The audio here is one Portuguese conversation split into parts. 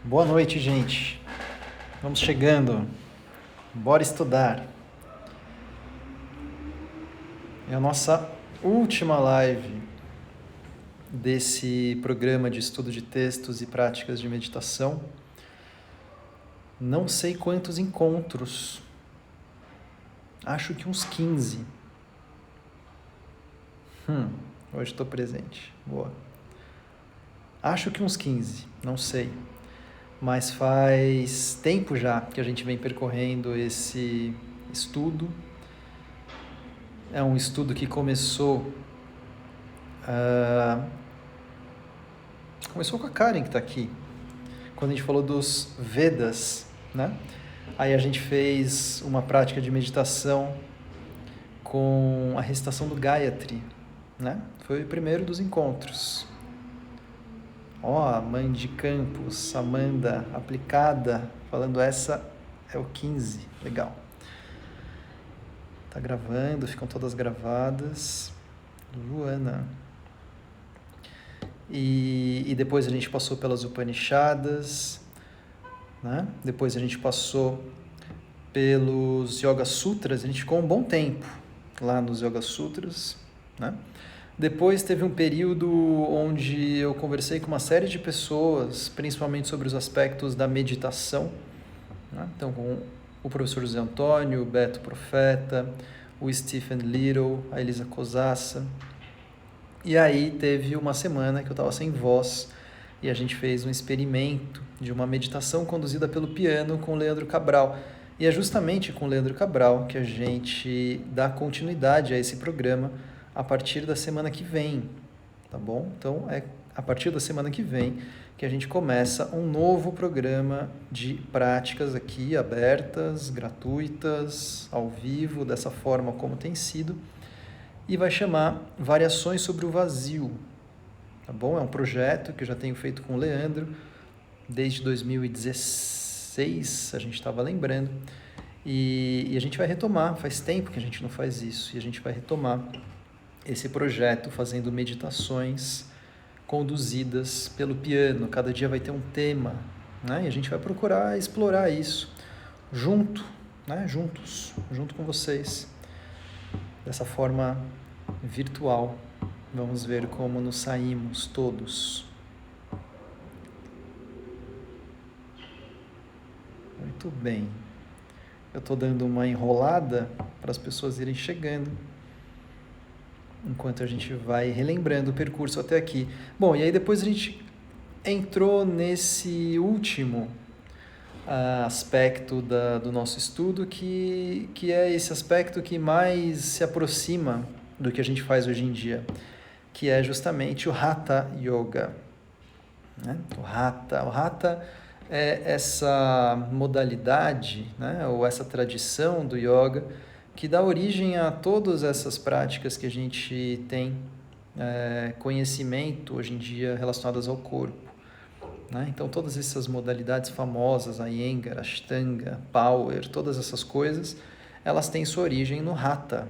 Boa noite, gente. Vamos chegando. Bora estudar. É a nossa última live desse programa de estudo de textos e práticas de meditação. Não sei quantos encontros. Acho que uns 15. Hoje estou presente. Boa. Acho que uns 15, não sei. Mas faz tempo já que a gente vem percorrendo esse estudo. É um estudo que começou com a Karen, que está aqui, quando a gente falou dos Vedas, né? Aí a gente fez uma prática de meditação com a recitação do Gayatri, né? Foi o primeiro dos encontros. A mãe de Campos, Amanda, aplicada, falando essa é o 15, legal. Tá gravando, ficam todas gravadas. Luana. E depois a gente passou pelas Upanishadas, né? Depois a gente passou pelos Yoga Sutras, a gente ficou um bom tempo lá nos Yoga Sutras, né? Depois teve um período onde eu conversei com uma série de pessoas, principalmente sobre os aspectos da meditação, né? Então, com o professor José Antônio, o Beto Profeta, o Stephen Little, a Elisa Cosassa. E aí teve uma semana que eu estava sem voz e a gente fez um experimento de uma meditação conduzida pelo piano com o Leandro Cabral. E é justamente com o Leandro Cabral que a gente dá continuidade a esse programa a partir da semana que vem, tá bom? Então, é a partir da semana que vem que a gente começa um novo programa de práticas aqui, abertas, gratuitas, ao vivo, dessa forma como tem sido, e vai chamar Variações sobre o Vazio, tá bom? É um projeto que eu já tenho feito com o Leandro desde 2016, a gente estava lembrando, e a gente vai retomar, faz tempo que a gente não faz isso, e a gente vai retomar esse projeto fazendo meditações conduzidas pelo piano. Cada dia vai ter um tema, né? E a gente vai procurar explorar isso junto, né? Junto com vocês, dessa forma virtual. Vamos ver como nos saímos todos. Muito bem. Eu estou dando uma enrolada para as pessoas irem chegando, enquanto a gente vai relembrando o percurso até aqui. Bom, e aí depois a gente entrou nesse último aspecto do nosso estudo, que é esse aspecto que mais se aproxima do que a gente faz hoje em dia, que é justamente o Hatha Yoga, né? O Hatha é essa modalidade, né? Ou essa tradição do yoga que dá origem a todas essas práticas que a gente tem conhecimento hoje em dia relacionadas ao corpo, né? Então, todas essas modalidades famosas, a Iyengar, Ashtanga, Power, todas essas coisas, elas têm sua origem no Hatha,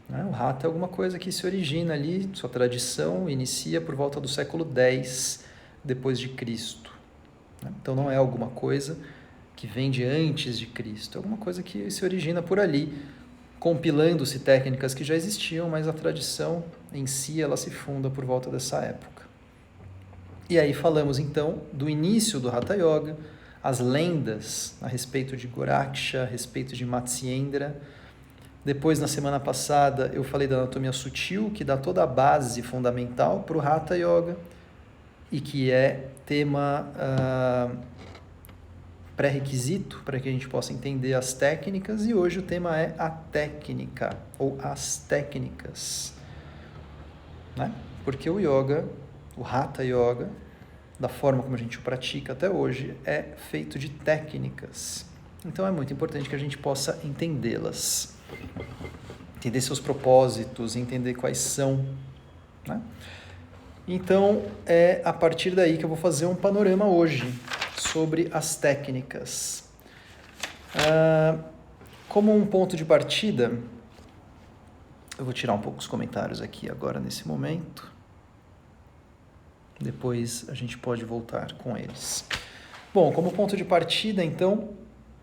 né? O Hatha é alguma coisa que se origina ali, sua tradição inicia por volta do século X depois de Cristo, né? Então, não é alguma coisa que vem de antes de Cristo, é alguma coisa que se origina por ali, compilando-se técnicas que já existiam, mas a tradição em si ela se funda por volta dessa época. E aí falamos então do início do Hatha Yoga, as lendas a respeito de Goraksha, a respeito de Matsyendra. Depois, na semana passada, eu falei da anatomia sutil, que dá toda a base fundamental para o Hatha Yoga e que é tema pré-requisito para que a gente possa entender as técnicas, e hoje o tema é a técnica, ou as técnicas, né? Porque o yoga, o Hatha Yoga, da forma como a gente o pratica até hoje, é feito de técnicas. Então é muito importante que a gente possa entendê-las, entender seus propósitos, entender quais são, né? Então é a partir daí que eu vou fazer um panorama hoje sobre as técnicas. Como um ponto de partida, eu vou tirar um pouco os comentários aqui agora nesse momento. Depois a gente pode voltar com eles. Bom, como ponto de partida, então,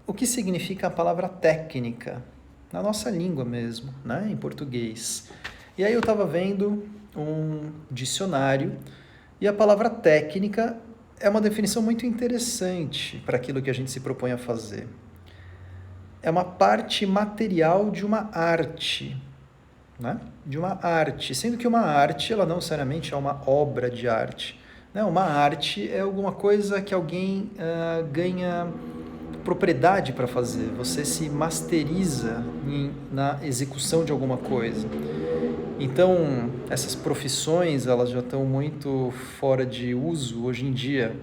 o que significa a palavra técnica? Na nossa língua mesmo, né? Em português. E aí eu estava vendo um dicionário e a palavra técnica é uma definição muito interessante para aquilo que a gente se propõe a fazer. É uma parte material de uma arte, né? De uma arte, sendo que uma arte, ela não necessariamente é uma obra de arte. Né? Uma arte é alguma coisa que alguém ganha propriedade para fazer, você se masteriza na execução de alguma coisa. Então, essas profissões, elas já estão muito fora de uso hoje em dia,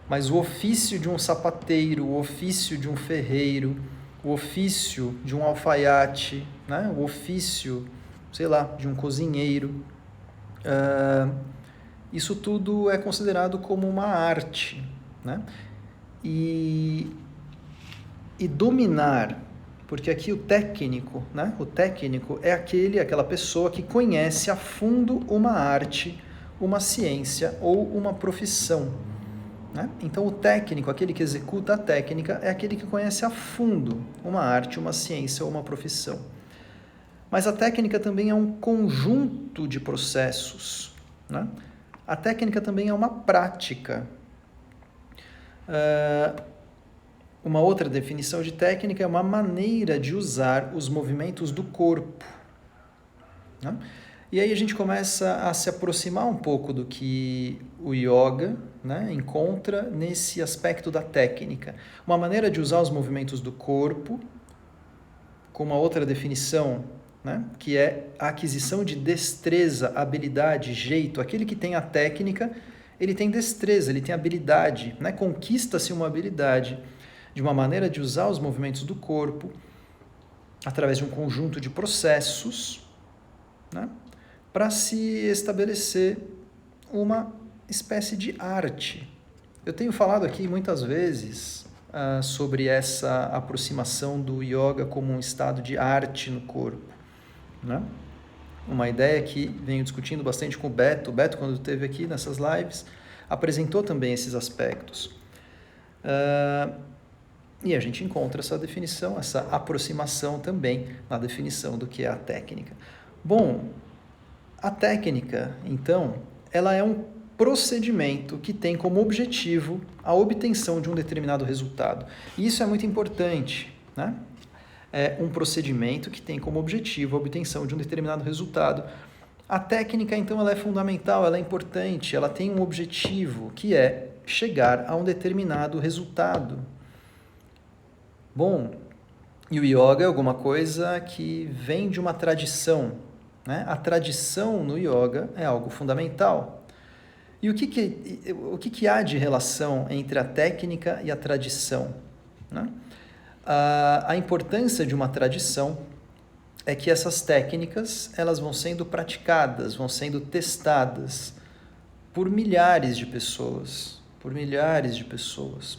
mas o ofício de um sapateiro, o ofício de um ferreiro, o ofício de um alfaiate, né? O ofício, sei lá, de um cozinheiro, isso tudo é considerado como uma arte, né? E dominar, porque aqui o técnico, né? O técnico é aquela pessoa que conhece a fundo uma arte, uma ciência ou uma profissão. Né? Então o técnico, aquele que executa a técnica, é aquele que conhece a fundo uma arte, uma ciência ou uma profissão. Mas a técnica também é um conjunto de processos. Né? A técnica também é uma prática. Uma outra definição de técnica é uma maneira de usar os movimentos do corpo. Né? E aí a gente começa a se aproximar um pouco do que o yoga, né, encontra nesse aspecto da técnica. Uma maneira de usar os movimentos do corpo, com uma outra definição, né, que é a aquisição de destreza, habilidade, jeito. Aquele que tem a técnica, ele tem destreza, ele tem habilidade, né? Conquista-se uma habilidade de uma maneira de usar os movimentos do corpo através de um conjunto de processos, né, para se estabelecer uma espécie de arte. Eu tenho falado aqui muitas vezes sobre essa aproximação do yoga como um estado de arte no corpo. Né? Uma ideia que venho discutindo bastante com o Beto. O Beto, quando esteve aqui nessas lives, apresentou também esses aspectos. E a gente encontra essa definição, essa aproximação também na definição do que é a técnica. Bom, a técnica, então, ela é um procedimento que tem como objetivo a obtenção de um determinado resultado. E isso é muito importante, né? É um procedimento que tem como objetivo a obtenção de um determinado resultado. A técnica, então, ela é fundamental, ela é importante, ela tem um objetivo, que é chegar a um determinado resultado. Bom, e o yoga é alguma coisa que vem de uma tradição, né? A tradição no yoga é algo fundamental. E o que há de relação entre a técnica e a tradição? Né? A importância de uma tradição é que essas técnicas elas vão sendo praticadas, vão sendo testadas por milhares de pessoas,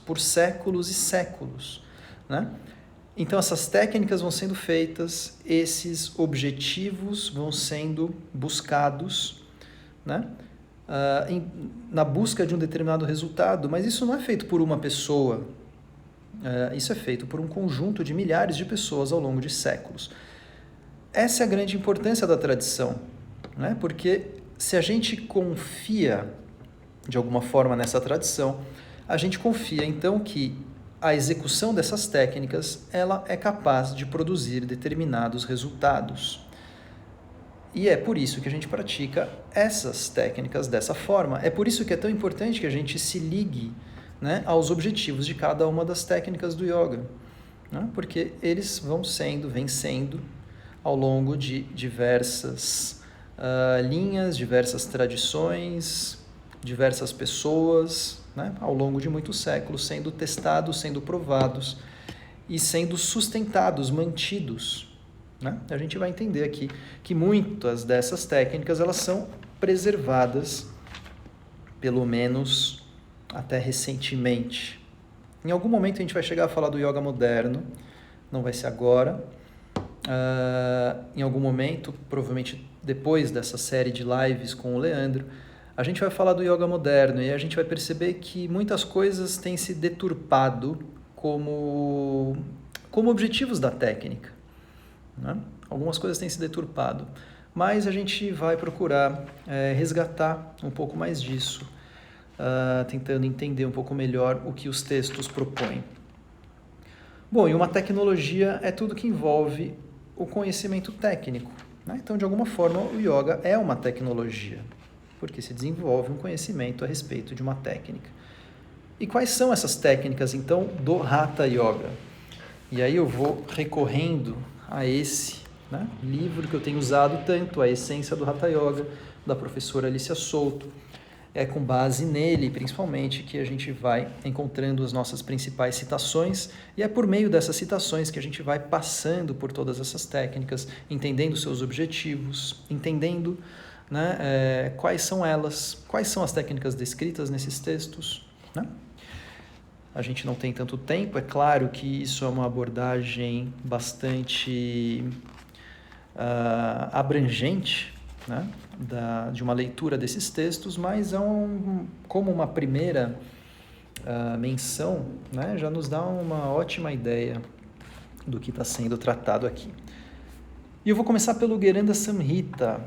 por séculos e séculos. Né? Então, essas técnicas vão sendo feitas, esses objetivos vão sendo buscados, né? Na busca de um determinado resultado, mas isso não é feito por uma pessoa, isso é feito por um conjunto de milhares de pessoas ao longo de séculos. Essa é a grande importância da tradição, né? Porque se a gente confia de alguma forma nessa tradição, a gente confia então que a execução dessas técnicas ela é capaz de produzir determinados resultados. E é por isso que a gente pratica essas técnicas dessa forma. É por isso que é tão importante que a gente se ligue, né, aos objetivos de cada uma das técnicas do yoga. Né? Porque eles vêm sendo, ao longo de diversas linhas, diversas tradições, diversas pessoas, né, ao longo de muitos séculos, sendo testados, sendo provados e sendo sustentados, mantidos. Né? A gente vai entender aqui que muitas dessas técnicas elas são preservadas, pelo menos até recentemente. Em algum momento a gente vai chegar a falar do yoga moderno, não vai ser agora. Em algum momento, provavelmente depois dessa série de lives com o Leandro, a gente vai falar do yoga moderno e a gente vai perceber que muitas coisas têm se deturpado como objetivos da técnica, né? Algumas coisas têm se deturpado, mas a gente vai procurar resgatar um pouco mais disso, tentando entender um pouco melhor o que os textos propõem. Bom, e uma tecnologia é tudo que envolve o conhecimento técnico, né? Então, de alguma forma, o yoga é uma tecnologia, porque se desenvolve um conhecimento a respeito de uma técnica. E quais são essas técnicas, então, do Hatha Yoga? E aí eu vou recorrendo a esse, né, livro que eu tenho usado tanto, A Essência do Hatha Yoga, da professora Alicia Souto. É com base nele, principalmente, que a gente vai encontrando as nossas principais citações, e é por meio dessas citações que a gente vai passando por todas essas técnicas, entendendo seus objetivos, entendendo, né, quais são elas, quais são as técnicas descritas nesses textos, né? A gente não tem tanto tempo, é claro que isso é uma abordagem bastante abrangente, né, de uma leitura desses textos, mas como uma primeira menção, né, já nos dá uma ótima ideia do que está sendo tratado aqui. E eu vou começar pelo Gheranda Samhita,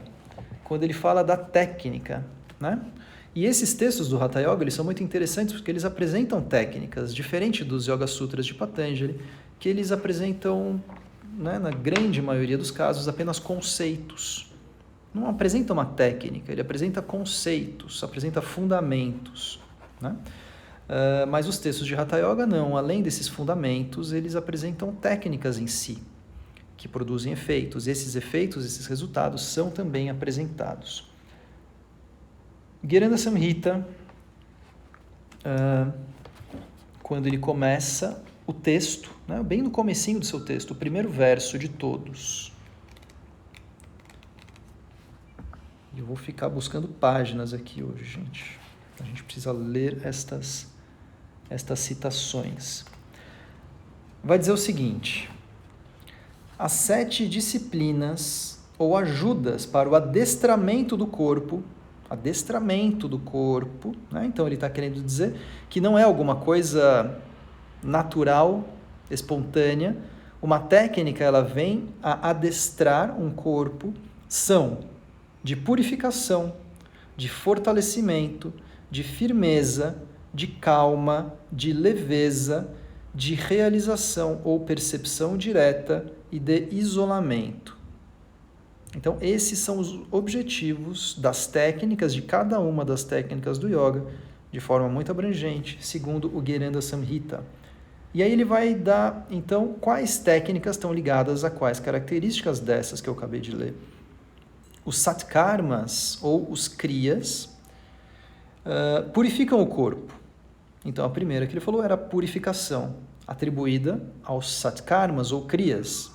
quando ele fala da técnica, né? E esses textos do Hatha Yoga, eles são muito interessantes porque eles apresentam técnicas, diferente dos Yoga Sutras de Patanjali, que eles apresentam, né, na grande maioria dos casos, apenas conceitos. Não apresenta uma técnica, ele apresenta conceitos, apresenta fundamentos, né? Mas os textos de Hatha Yoga não, além desses fundamentos, eles apresentam técnicas em si, que produzem efeitos. Esses efeitos, esses resultados são também apresentados. Gheranda Samhita, quando ele começa o texto, né, bem no comecinho do seu texto, o primeiro verso de todos. Eu vou ficar buscando páginas aqui hoje, gente. A gente precisa ler estas citações. Vai dizer o seguinte: as 7 disciplinas ou ajudas para o adestramento do corpo, né? Então ele está querendo dizer que não é alguma coisa natural, espontânea. Uma técnica, ela vem a adestrar um corpo, são de purificação, de fortalecimento, de firmeza, de calma, de leveza, de realização ou percepção direta e de isolamento. Então, esses são os objetivos das técnicas, de cada uma das técnicas do yoga, de forma muito abrangente, segundo o Gheranda Samhita. E aí ele vai dar, então, quais técnicas estão ligadas a quais características dessas que eu acabei de ler. Os satkarmas, ou os kriyas, purificam o corpo. Então, a primeira que ele falou era a purificação, atribuída aos satkarmas, ou kriyas.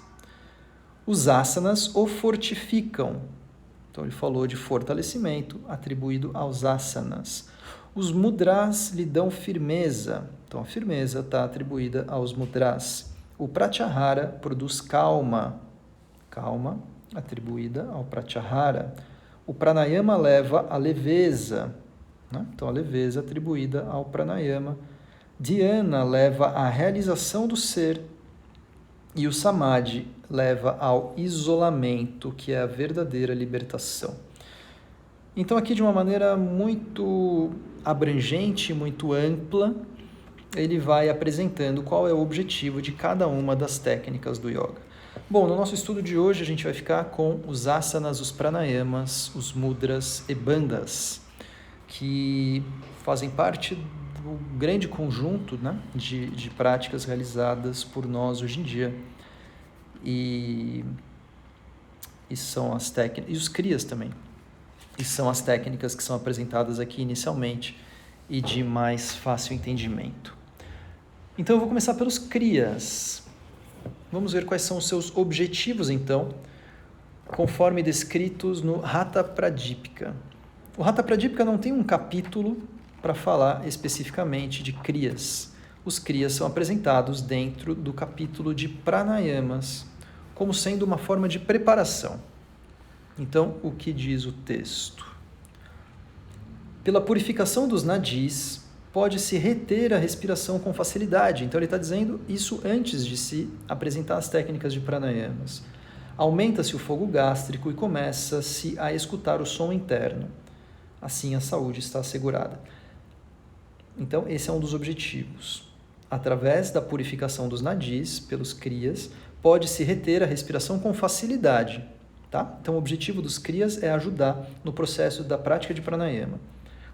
Os asanas o fortificam. Então, ele falou de fortalecimento, atribuído aos asanas. Os mudras lhe dão firmeza. Então, a firmeza está atribuída aos mudras. O pratyahara produz calma. Calma, atribuída ao pratyahara. O pranayama leva a leveza, né? Então, a leveza atribuída ao pranayama. Dhyana leva à realização do ser. E o samadhi leva ao isolamento, que é a verdadeira libertação. Então, aqui de uma maneira muito abrangente, muito ampla, ele vai apresentando qual é o objetivo de cada uma das técnicas do yoga. Bom, no nosso estudo de hoje a gente vai ficar com os asanas, os pranayamas, os mudras e bandhas, que fazem parte do grande conjunto, né, de práticas realizadas por nós hoje em dia. E são as técnicas, e os kriyas também. E são as técnicas que são apresentadas aqui inicialmente e de mais fácil entendimento. Então eu vou começar pelos kriyas. Vamos ver quais são os seus objetivos, então, conforme descritos no Hatha Pradipika. O Hatha Pradipika não tem um capítulo para falar especificamente de kriyas. Os kriyas são apresentados dentro do capítulo de pranayamas, como sendo uma forma de preparação. Então, o que diz o texto? Pela purificação dos nadis, pode-se reter a respiração com facilidade. Então ele está dizendo isso antes de se apresentar as técnicas de pranayamas. Aumenta-se o fogo gástrico e começa-se a escutar o som interno. Assim a saúde está assegurada. Então esse é um dos objetivos. Através da purificação dos nadis, pelos kriyas, pode-se reter a respiração com facilidade. Tá? Então o objetivo dos kriyas é ajudar no processo da prática de pranayama.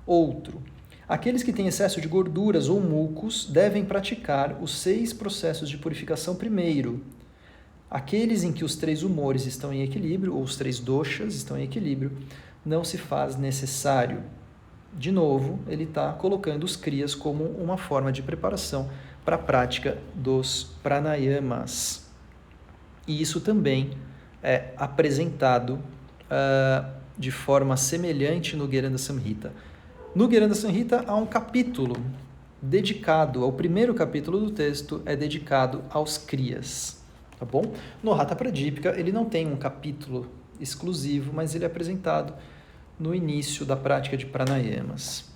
Outro. Aqueles que têm excesso de gorduras ou mucos devem praticar os 6 processos de purificação primeiro. Aqueles em que os 3 humores estão em equilíbrio, ou os 3 doshas estão em equilíbrio, não se faz necessário. De novo, ele está colocando os kriyas como uma forma de preparação para a prática dos pranayamas. E isso também é apresentado de forma semelhante no Gheranda Samhita. No Gheranda Samhita há um capítulo dedicado, o primeiro capítulo do texto é dedicado aos kriyas, tá bom? No Hatha Pradipika ele não tem um capítulo exclusivo, mas ele é apresentado no início da prática de pranayamas.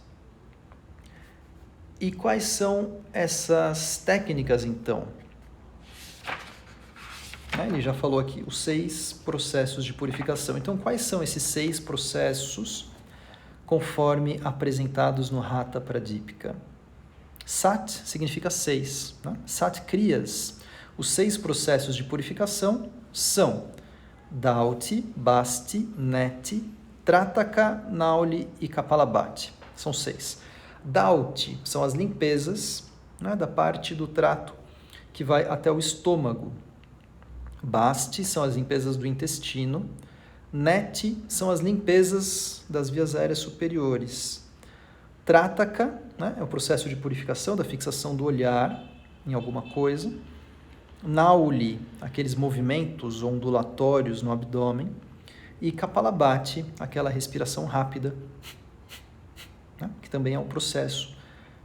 E quais são essas técnicas então? Ele já falou aqui, os 6 processos de purificação. Então, quais são esses 6 processos conforme apresentados no Hatha Pradipika? Sat significa 6. Né? Sat Kriyas. Os 6 processos de purificação são Dauti, Basti, Neti, Trataka, Nauli e Kapalabhati. São 6. Dauti são as limpezas, né, da parte do trato que vai até o estômago. Basti são as limpezas do intestino. Neti são as limpezas das vias aéreas superiores. Trataka, né, é o processo de purificação, da fixação do olhar em alguma coisa. Nauli, aqueles movimentos ondulatórios no abdômen. E Kapalabhati, aquela respiração rápida, né, que também é um processo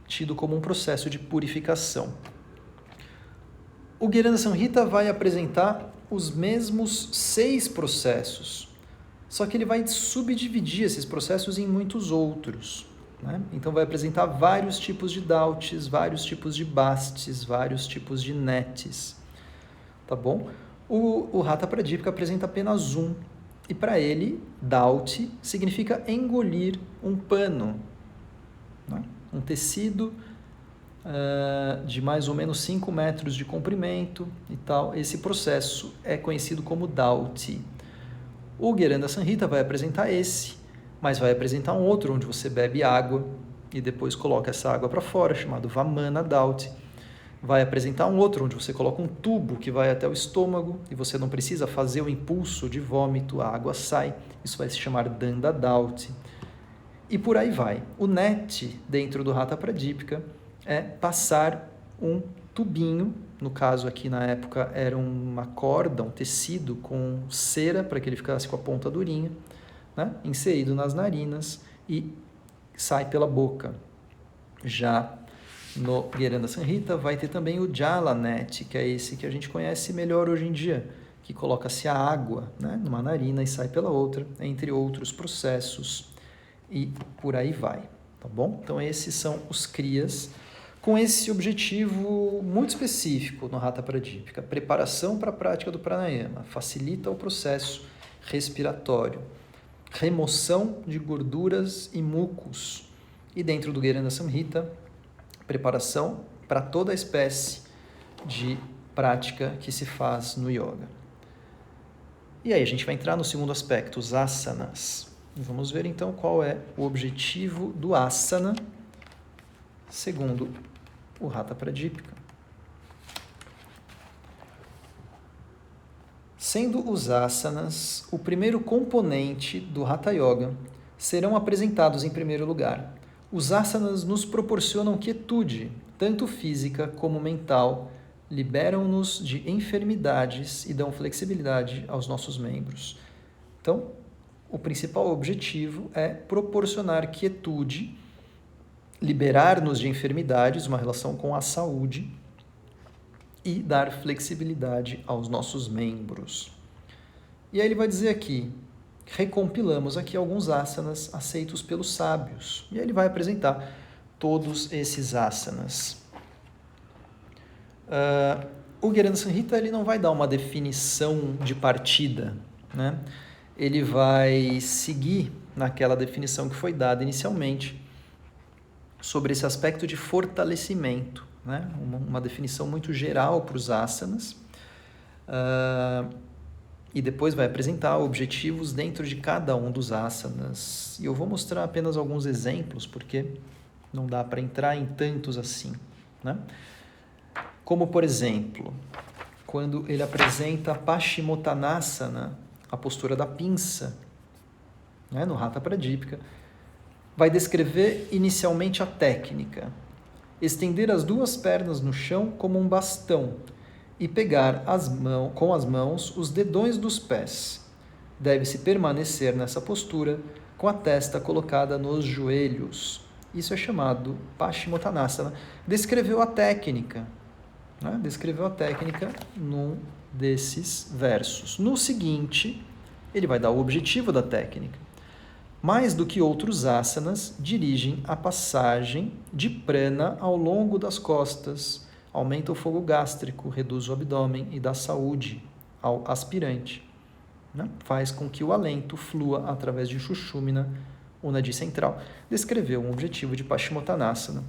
tido como um processo de purificação. O Gheranda Samhita vai apresentar os mesmos 6 processos, só que ele vai subdividir esses processos em muitos outros. Né? Então vai apresentar vários tipos de dautis, vários tipos de bastis, vários tipos de netis. Tá bom? O Hatha Pradipika apresenta apenas um, e para ele, dauti significa engolir um pano, né? Um tecido de mais ou menos 5 metros de comprimento e tal. Esse processo é conhecido como dauti. O Gheranda Samhita vai apresentar esse, mas vai apresentar um outro onde você bebe água e depois coloca essa água para fora, chamado Vamana Dauti. Vai apresentar um outro onde você coloca um tubo que vai até o estômago e você não precisa fazer o impulso de vômito, a água sai. Isso vai se chamar Danda Dauti. E por aí vai. O Neti, dentro do Hatha Pradipika, é passar um tubinho, no caso aqui na época era uma corda, um tecido com cera para que ele ficasse com a ponta durinha, né? Inserido nas narinas e sai pela boca. Já no Gheranda Samhita vai ter também o Jalanet, que é esse que a gente conhece melhor hoje em dia, que coloca-se a água, né, numa narina e sai pela outra, entre outros processos, e por aí vai, tá bom? Então esses são os kriyas, com esse objetivo muito específico no Hatha Pradipika, preparação para a prática do pranayama, facilita o processo respiratório, remoção de gorduras e mucos, e dentro do Gheranda Samhita, preparação para toda a espécie de prática que se faz no yoga. E aí a gente vai entrar no segundo aspecto, os asanas. Vamos ver então qual é o objetivo do asana, segundo o Hatha Pradipika. Sendo os asanas o primeiro componente do Hatha Yoga, serão apresentados em primeiro lugar. Os asanas nos proporcionam quietude, tanto física como mental, liberam-nos de enfermidades e dão flexibilidade aos nossos membros. Então, o principal objetivo é proporcionar quietude, liberar-nos de enfermidades, uma relação com a saúde, e dar flexibilidade aos nossos membros. E aí ele vai dizer aqui, recompilamos aqui alguns asanas aceitos pelos sábios. E aí ele vai apresentar todos esses asanas. O Gueranda Samhita ele não vai dar uma definição de partida, né? Ele vai seguir naquela definição que foi dada inicialmente sobre esse aspecto de fortalecimento, né? Uma definição muito geral para os asanas, e depois vai apresentar objetivos dentro de cada um dos asanas. E eu vou mostrar apenas alguns exemplos, porque não dá para entrar em tantos assim, né? Como, por exemplo, quando ele apresenta Paschimottanasana, a postura da pinça, né, no Hatha Pradipika, vai descrever inicialmente a técnica. Estender as duas pernas no chão como um bastão e pegar com as mãos os dedões dos pés. Deve-se permanecer nessa postura com a testa colocada nos joelhos. Isso é chamado Paschimottanasana. Descreveu a técnica, né? Descreveu a técnica num desses versos. No seguinte, ele vai dar o objetivo da técnica. Mais do que outros asanas, dirigem a passagem de prana ao longo das costas, aumenta o fogo gástrico, reduz o abdômen e dá saúde ao aspirante, né? Faz com que o alento flua através de Shushumna, o nadi central. Descreveu um objetivo de Paschimottanasana.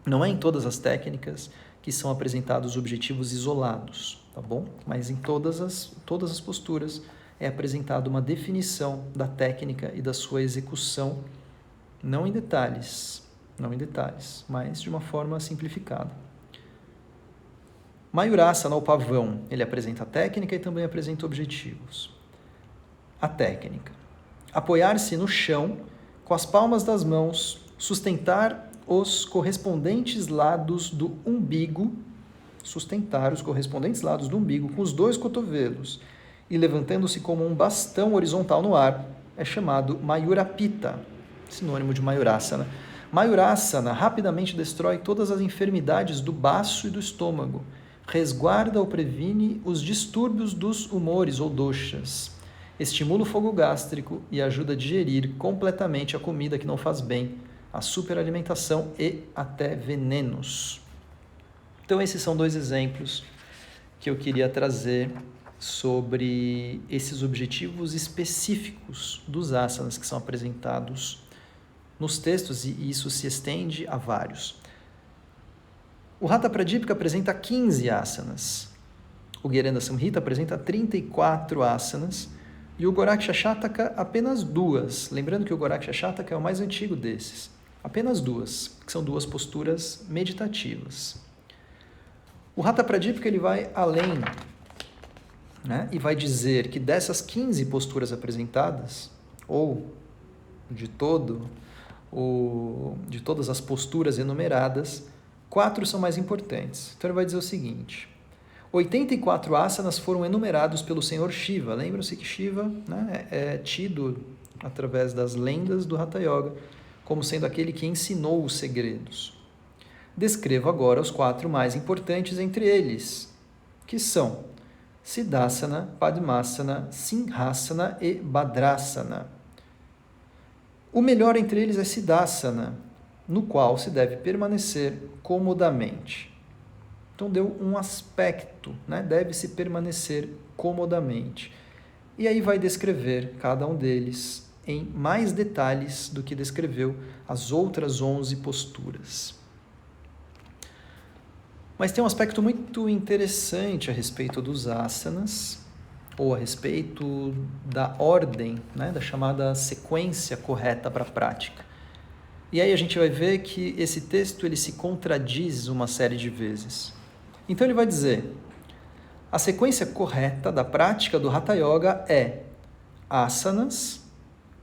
Não é em todas as técnicas que são apresentados objetivos isolados, tá bom? Mas em todas as posturas é apresentada uma definição da técnica e da sua execução, não em detalhes, mas de uma forma simplificada. Mayurasana, ou pavão, ele apresenta a técnica e também apresenta objetivos. A técnica: apoiar-se no chão com as palmas das mãos, sustentar os correspondentes lados do umbigo, com os dois cotovelos e levantando-se como um bastão horizontal no ar, é chamado Mayurapita, sinônimo de Mayurasana. Mayurasana rapidamente destrói todas as enfermidades do baço e do estômago, resguarda ou previne os distúrbios dos humores ou doshas, estimula o fogo gástrico e ajuda a digerir completamente a comida que não faz bem, a superalimentação e até venenos. Então, esses são dois exemplos que eu queria trazer sobre esses objetivos específicos dos asanas que são apresentados nos textos, e isso se estende a vários. O Hatha Pradipika apresenta 15 asanas, o Gueranda Samhita apresenta 34 asanas e o Goraksha Shataka apenas 2. Lembrando que o Goraksha Shataka é o mais antigo desses. Apenas 2, que são 2 posturas meditativas. O Hatha Pradipika ele vai além, né? E vai dizer que dessas 15 posturas apresentadas, ou de todas as posturas enumeradas, 4 são mais importantes. Então ele vai dizer o seguinte: 84 asanas foram enumerados pelo Senhor Shiva. Lembram-se que Shiva, né, é tido, através das lendas do Hatha Yoga, como sendo aquele que ensinou os segredos. Descrevo agora os 4 mais importantes entre eles, que são Siddhasana, Padmasana, Sinhasana e Bhadrasana. O melhor entre eles é Siddhasana, no qual se deve permanecer comodamente. Então deu um aspecto, né? Deve-se permanecer comodamente. E aí vai descrever cada um deles em mais detalhes do que descreveu as outras 11 posturas. Mas tem um aspecto muito interessante a respeito dos asanas, ou a respeito da ordem, né, da chamada sequência correta para a prática. E aí a gente vai ver que esse texto ele se contradiz uma série de vezes. Então ele vai dizer: a sequência correta da prática do Hatha Yoga é asanas,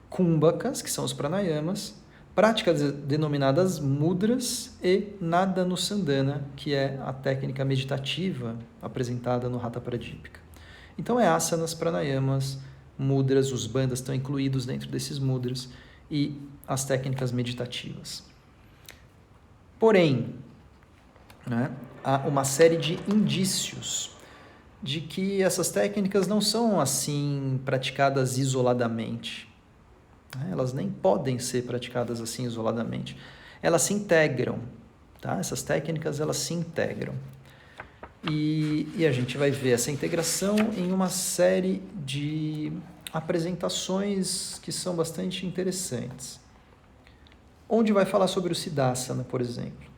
kumbhakas, que são os pranayamas, práticas denominadas mudras e Nadanussandana, que é a técnica meditativa apresentada no Hatha Pradipika. Então é asanas, pranayamas, mudras, os bandhas estão incluídos dentro desses mudras, e as técnicas meditativas. Porém, né, há uma série de indícios de que essas técnicas não são assim praticadas isoladamente. Elas nem podem ser praticadas assim isoladamente. Elas se integram, tá? Essas técnicas, elas se integram. E a gente vai ver essa integração em uma série de apresentações que são bastante interessantes. Onde vai falar sobre o Siddhasana, por exemplo.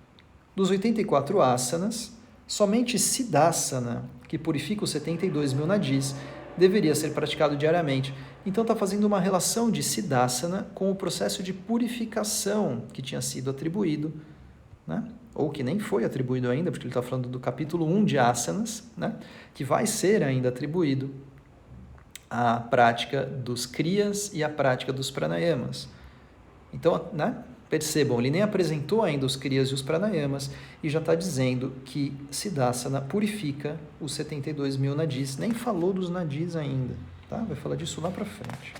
Dos 84 asanas, somente Siddhasana, que purifica os 72 mil nadis, deveria ser praticado diariamente. Então está fazendo uma relação de Siddhasana com o processo de purificação que tinha sido atribuído, né? Ou que nem foi atribuído ainda, porque ele está falando do capítulo 1 de asanas, né? Que vai ser ainda atribuído à prática dos kriyas e à prática dos pranayamas. Então, né? Percebam, ele nem apresentou ainda os kriyas e os pranayamas e já está dizendo que Siddhasana purifica os 72 mil nadis. Nem falou dos nadis ainda, tá? Vai falar disso lá para frente.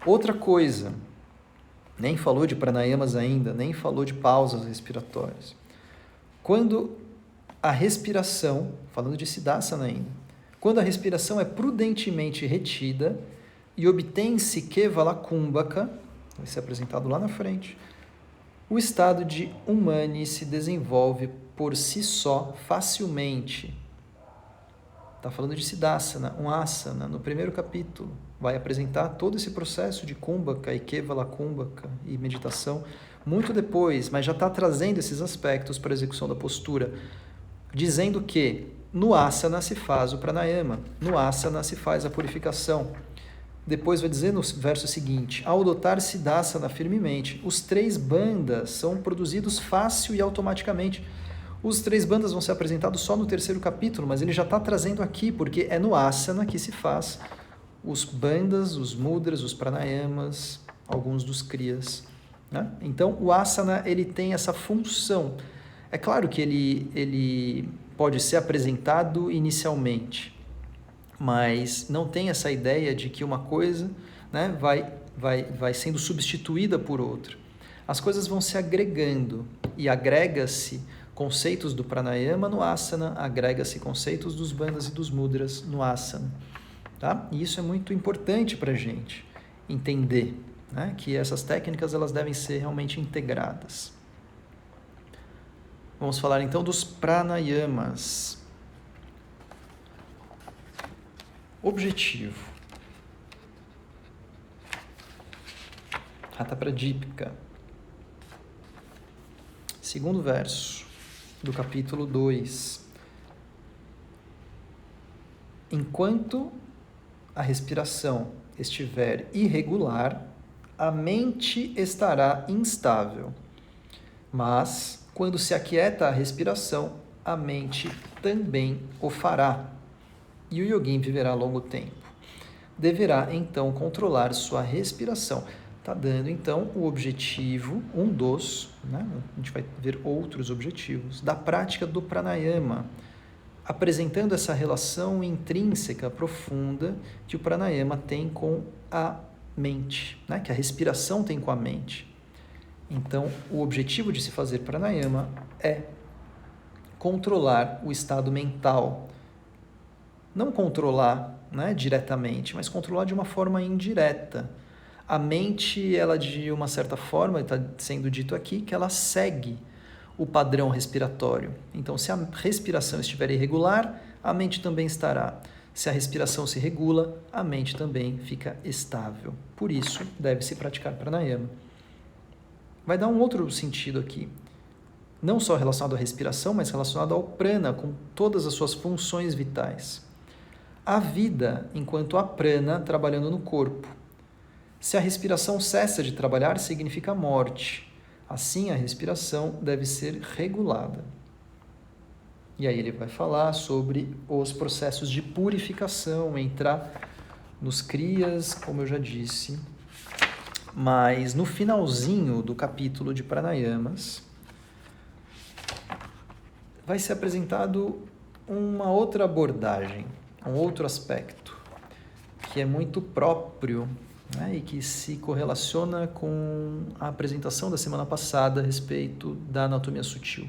Outra coisa, nem falou de pranayamas ainda, nem falou de pausas respiratórias. Quando a respiração, falando de Siddhasana ainda, quando a respiração é prudentemente retida e obtém-se Kevala Kumbhaka, vai ser apresentado lá na frente, o estado de Umani se desenvolve por si só facilmente. Está falando de Siddhasana, um asana, no primeiro capítulo. Vai apresentar todo esse processo de Kumbhaka e Kevala Kumbhaka e meditação muito depois, mas já está trazendo esses aspectos para a execução da postura, dizendo que no asana se faz o pranayama, no asana se faz a purificação. Depois vai dizer no verso seguinte, ao adotar Siddhasana firmemente, os 3 bandhas são produzidos fácil e automaticamente. Os 3 bandhas vão ser apresentados só no terceiro capítulo, mas ele já está trazendo aqui, porque é no asana que se faz os bandhas, os mudras, os pranayamas, alguns dos kriyas, né? Então, o asana ele tem essa função. É claro que ele pode ser apresentado inicialmente, mas não tem essa ideia de que uma coisa, né, vai sendo substituída por outra. As coisas vão se agregando e agrega-se conceitos do pranayama no asana, agrega-se conceitos dos bandhas e dos mudras no asana. Tá? E isso é muito importante para a gente entender, né, que essas técnicas elas devem ser realmente integradas. Vamos falar então dos pranayamas. Objetivo. Hatha Pradipika. Segundo verso do capítulo 2. Enquanto a respiração estiver irregular, a mente estará instável. Mas, quando se aquieta a respiração, a mente também o fará. E o yogin viverá longo tempo. Deverá, então, controlar sua respiração. Está dando, então, o objetivo, um dos, né? A gente vai ver outros objetivos, da prática do pranayama, apresentando essa relação intrínseca, profunda, que o pranayama tem com a mente, né? Que a respiração tem com a mente. Então, o objetivo de se fazer pranayama é controlar o estado mental. Não controlar, né, diretamente, mas controlar de uma forma indireta. A mente, ela de uma certa forma, está sendo dito aqui, que ela segue o padrão respiratório. Então, se a respiração estiver irregular, a mente também estará. Se a respiração se regula, a mente também fica estável. Por isso, deve-se praticar pranayama. Vai dar um outro sentido aqui. Não só relacionado à respiração, mas relacionado ao prana, com todas as suas funções vitais. A vida enquanto a prana trabalhando no corpo. Se a respiração cessa de trabalhar, significa morte. Assim, a respiração deve ser regulada. E aí ele vai falar sobre os processos de purificação, entrar nos kriyas, como eu já disse. Mas no finalzinho do capítulo de pranayamas, vai ser apresentado uma outra abordagem, um outro aspecto, que é muito próprio, né, e que se correlaciona com a apresentação da semana passada a respeito da anatomia sutil.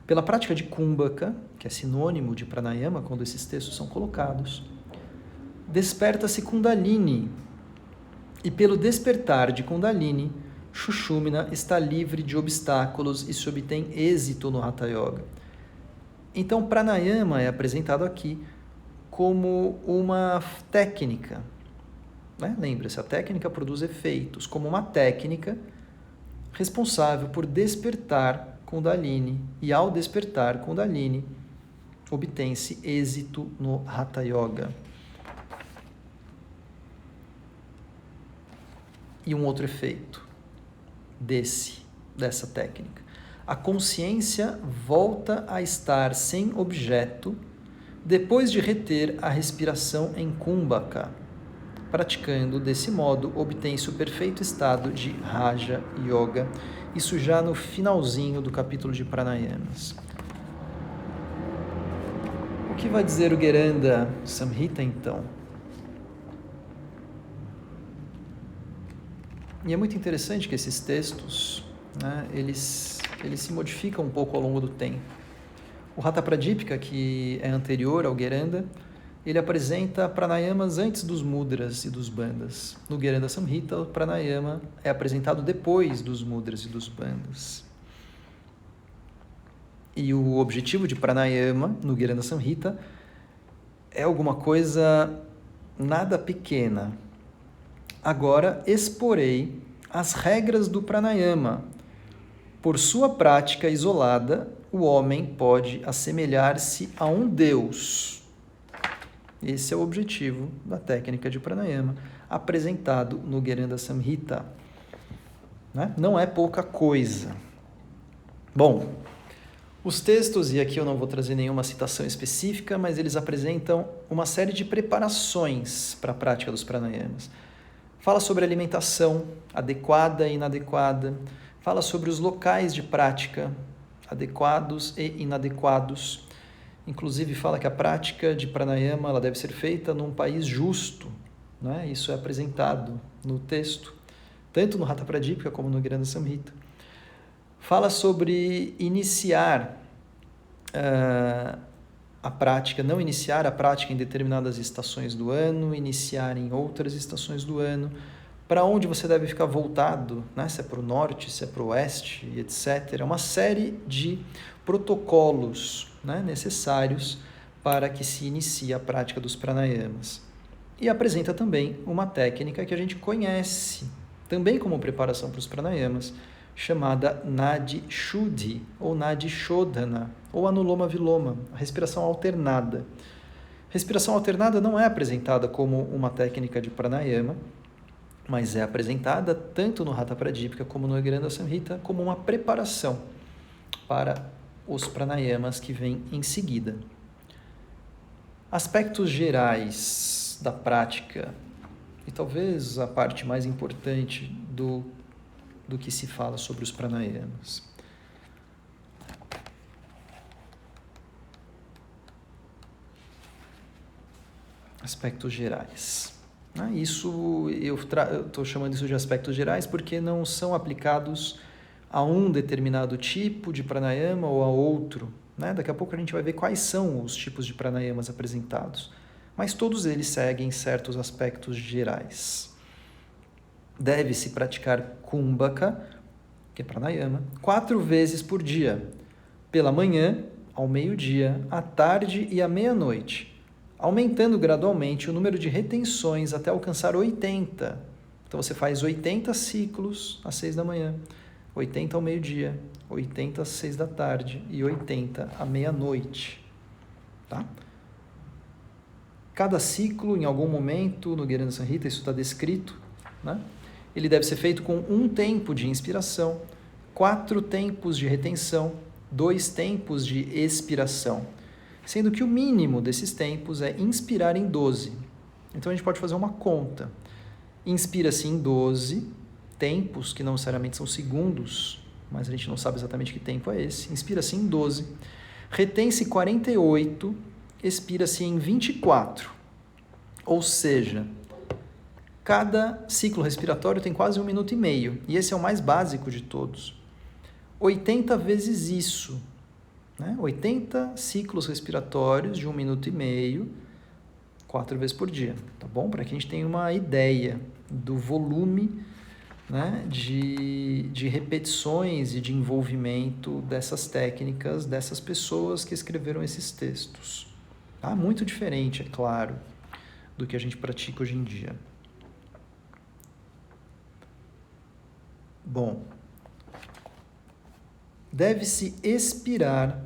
Pela prática de Kumbhaka, que é sinônimo de pranayama quando esses textos são colocados, desperta-se Kundalini, e pelo despertar de Kundalini, Sushumna está livre de obstáculos e se obtém êxito no Hatha Yoga. Então, pranayama é apresentado aqui como uma técnica, né? Lembra-se, a técnica produz efeitos, como uma técnica responsável por despertar Kundalini, e ao despertar Kundalini, obtém-se êxito no Hatha Yoga. E um outro efeito dessa técnica. A consciência volta a estar sem objeto depois de reter a respiração em Kumbhaka. Praticando desse modo, obtém-se o perfeito estado de Raja Yoga. Isso já no finalzinho do capítulo de Pranayamas. O que vai dizer o Gheranda Samhita, então? E é muito interessante que esses textos, né, eles se modificam um pouco ao longo do tempo. O Hatha Pradipika, que é anterior ao Gheranda, ele apresenta pranayamas antes dos mudras e dos bandhas. No Gheranda Samhita, o pranayama é apresentado depois dos mudras e dos bandhas. E o objetivo de pranayama no Gheranda Samhita é alguma coisa nada pequena. Agora exporei as regras do pranayama. Por sua prática isolada, o homem pode assemelhar-se a um Deus. Esse é o objetivo da técnica de pranayama, apresentado no Gheranda Samhita. Né? Não é pouca coisa. Bom, os textos, e aqui eu não vou trazer nenhuma citação específica, mas eles apresentam uma série de preparações para a prática dos pranayamas. Fala sobre alimentação adequada e inadequada, fala sobre os locais de prática adequados e inadequados. Inclusive fala que a prática de pranayama ela deve ser feita num país justo, né? Isso é apresentado no texto, tanto no Hatha Pradipika como no Gheranda Samhita. Fala sobre iniciar a prática, não iniciar a prática em determinadas estações do ano, iniciar em outras estações do ano, para onde você deve ficar voltado, né? Se é para o norte, se é para o oeste, etc. É uma série de protocolos, né, necessários para que se inicie a prática dos pranayamas. E apresenta também uma técnica que a gente conhece, também como preparação para os pranayamas, chamada Nadi Shuddhi, ou Nadi Shodhana, ou Anuloma Viloma, a respiração alternada. Respiração alternada não é apresentada como uma técnica de pranayama, mas é apresentada tanto no Hatha Pradipika como no Gheranda Samhita como uma preparação para os pranayamas que vêm em seguida. Aspectos gerais da prática, e talvez a parte mais importante do que se fala sobre os pranayamas. Aspectos gerais. Isso eu estou chamando isso de aspectos gerais porque não são aplicados a um determinado tipo de pranayama ou a outro. Né? Daqui a pouco a gente vai ver quais são os tipos de pranayamas apresentados. Mas todos eles seguem certos aspectos gerais. Deve-se praticar Kumbhaka, que é pranayama, 4 vezes por dia. Pela manhã, ao meio-dia, à tarde e à meia-noite, aumentando gradualmente o número de retenções até alcançar 80. Então você faz 80 ciclos às 6 da manhã, 80 ao meio-dia, 80 às 6 da tarde e 80 à meia-noite. Tá? Cada ciclo, em algum momento, no Gheranda Samhita, isso está descrito, né? Ele deve ser feito com 1 tempo de inspiração, 4 tempos de retenção, 2 tempos de expiração, sendo que o mínimo desses tempos é inspirar em 12. Então a gente pode fazer uma conta. Inspira-se em 12 tempos, que não necessariamente são segundos, mas a gente não sabe exatamente que tempo é esse. Inspira-se em 12, retém-se 48, expira-se em 24. Ou seja, cada ciclo respiratório tem quase 1 minuto e meio, e esse é o mais básico de todos. 80 vezes isso né? 80 ciclos respiratórios de 1 minuto e meio, 4 vezes por dia, tá bom? Para que a gente tenha uma ideia do volume, né, de repetições e de envolvimento dessas técnicas, dessas pessoas que escreveram esses textos. Tá? Muito diferente, é claro, do que a gente pratica hoje em dia. Bom, deve-se expirar,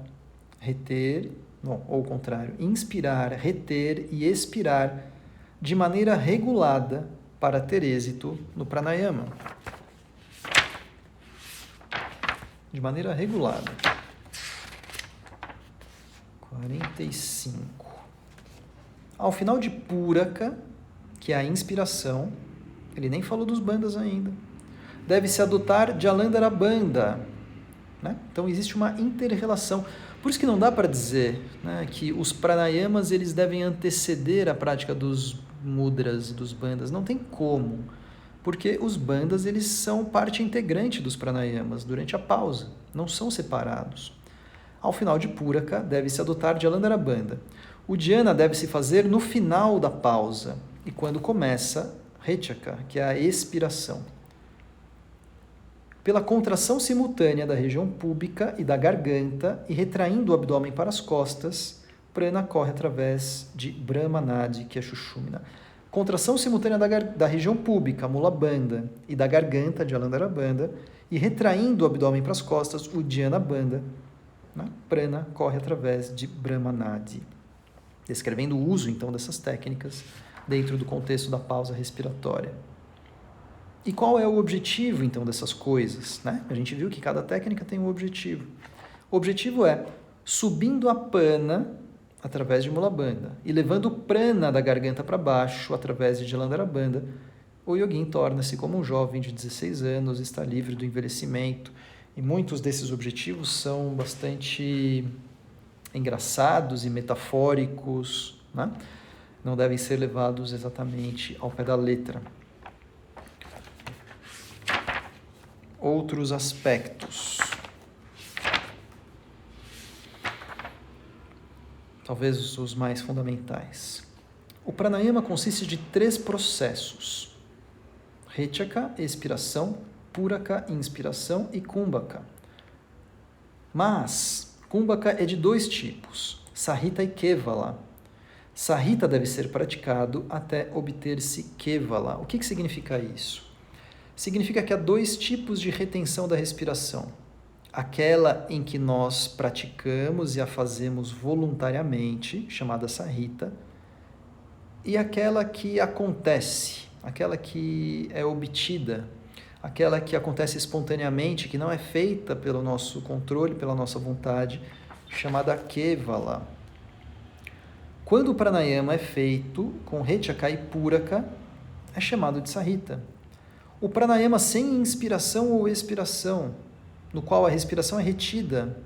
reter, não, ou ao contrário, inspirar, reter e expirar de maneira regulada para ter êxito no pranayama. De maneira regulada. 45. Ao final de Puraka, que é a inspiração, ele nem falou dos bandas ainda, deve-se adotar Jalandhara Bandha, né? Então existe uma inter-relação. Por isso que não dá para dizer, né, que os pranayamas eles devem anteceder a prática dos mudras e dos bandas. Não tem como, porque os bandas eles são parte integrante dos pranayamas durante a pausa, não são separados. Ao final de Puraka, deve-se adotar Jalandhara Bandha. O dhyana deve-se fazer no final da pausa e quando começa Rechaka, que é a expiração. Pela contração simultânea da região púbica e da garganta e retraindo o abdômen para as costas, prana corre através de Brahma Nadi, que é Shushumna. Contração simultânea da região púbica, Mula Bandha, e da garganta, Jalandhara Bandha, e retraindo o abdômen para as costas, Uddiyana Bandha, né? Prana corre através de Brahma Nadi. Descrevendo o uso, então, dessas técnicas dentro do contexto da pausa respiratória. E qual é o objetivo, então, dessas coisas? Né? A gente viu que cada técnica tem um objetivo. O objetivo é, subindo a pana através de Mula Bandha e levando o prana da garganta para baixo através de Jalandhara Bandha, o yogin torna-se como um jovem de 16 anos, está livre do envelhecimento. E muitos desses objetivos são bastante engraçados e metafóricos, né? Não devem ser levados exatamente ao pé da letra. Outros aspectos. Talvez os mais fundamentais. O pranayama consiste de 3 processos. Rechaka, expiração, Puraka, inspiração e Kumbhaka. Mas Kumbhaka é de 2 tipos, Sahita e Kevala. Sahita deve ser praticado até obter-se Kevala. O que significa isso? Significa que há 2 tipos de retenção da respiração. Aquela em que nós praticamos e a fazemos voluntariamente, chamada Sahita, e aquela que acontece, aquela que é obtida, aquela que acontece espontaneamente, que não é feita pelo nosso controle, pela nossa vontade, chamada Kevala. Quando o pranayama é feito com Rechaka e Puraka, é chamado de Sahita. O pranayama sem inspiração ou expiração, no qual a respiração é retida,